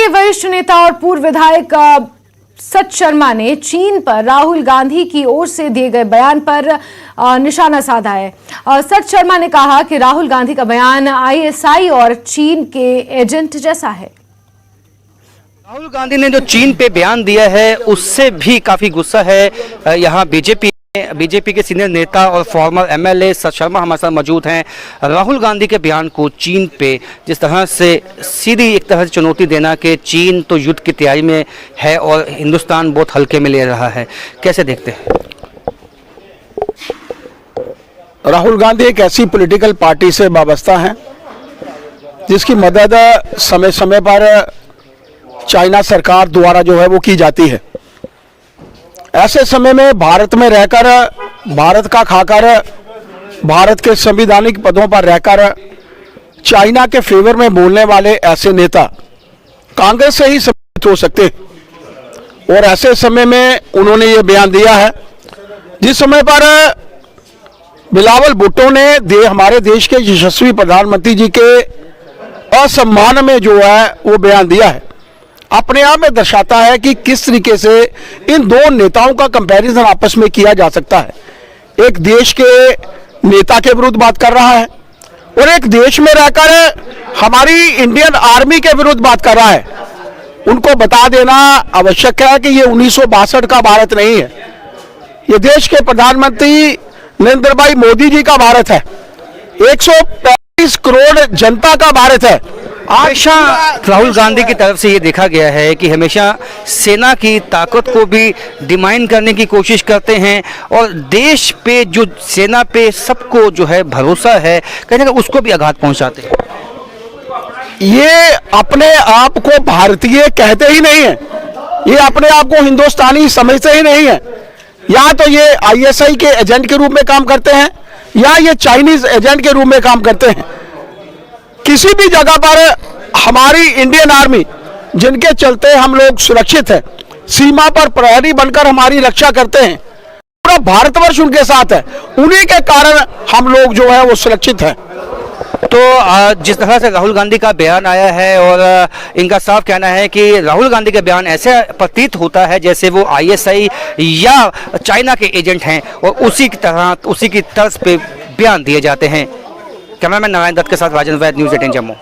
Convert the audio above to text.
के वरिष्ठ नेता और पूर्व विधायक सच शर्मा ने चीन पर राहुल गांधी की ओर से दिए गए बयान पर निशाना साधा है। सच शर्मा ने कहा कि राहुल गांधी का बयान आईएसआई और चीन के एजेंट जैसा है। राहुल गांधी ने जो चीन पे बयान दिया है उससे भी काफी गुस्सा है। यहाँ बीजेपी के सीनियर नेता और फॉर्मर एमएलए सच शर्मा हमारे साथ मौजूद हैं। राहुल गांधी के बयान को चीन पे जिस तरह से सीधी एक तरह से चुनौती देना कि चीन तो युद्ध की तैयारी में है और हिंदुस्तान बहुत हल्के में ले रहा है, कैसे देखते हैं? राहुल गांधी एक ऐसी पॉलिटिकल पार्टी से वाबस्ता हैं जिसकी मदद समय समय पर चाइना सरकार द्वारा जो है वो की जाती है। ऐसे समय में भारत में रहकर, भारत का खाकर, भारत के संवैधानिक पदों पर रहकर चाइना के फेवर में बोलने वाले ऐसे नेता कांग्रेस से ही सम्मिलित हो सकते हैं। और ऐसे समय में उन्होंने ये बयान दिया है जिस समय पर बिलावल भुट्टो ने हमारे देश के यशस्वी प्रधानमंत्री जी के असम्मान में जो है वो बयान दिया है। अपने आप में दर्शाता है कि किस तरीके से इन दो नेताओं का कंपैरिजन आपस में किया जा सकता है। एक देश के नेता के विरुद्ध बात कर रहा है और एक देश में रहकर हमारी इंडियन आर्मी के विरुद्ध बात कर रहा है। उनको बता देना आवश्यक है कि ये 1962 का भारत नहीं है, ये देश के प्रधानमंत्री नरेंद्र भाई मोदी जी का भारत है, 135 करोड़ जनता का भारत है। हमेशा राहुल गांधी की तरफ से ये देखा गया है कि हमेशा सेना की ताकत को भी डिमाइन करने की कोशिश करते हैं और देश पे जो सेना पे सबको जो है भरोसा है कहीं ना कहीं उसको भी आघात पहुंचाते हैं। ये अपने आप को भारतीय कहते ही नहीं है, ये अपने आप को हिंदुस्तानी समझते ही नहीं है। या तो ये आईएसआई के एजेंट के रूप में काम करते हैं या ये चाइनीज एजेंट के रूप में काम करते हैं। किसी भी जगह पर हमारी इंडियन आर्मी जिनके चलते हम लोग सुरक्षित हैं, सीमा पर प्रहरी बनकर हमारी रक्षा करते हैं, पूरा भारतवर्ष उनके साथ है, उन्हीं के कारण हम लोग जो है वो सुरक्षित हैं। तो जिस तरह से राहुल गांधी का बयान आया है और इनका साफ कहना है कि राहुल गांधी का बयान ऐसे प्रतीत होता है जैसे वो आईएसआई या चाइना के एजेंट हैं और उसी की तर्ज पे बयान दिए जाते हैं। कैमरामैन नारायण दत्त के साथ राजन वैद, न्यूज़ 18 जम्मू।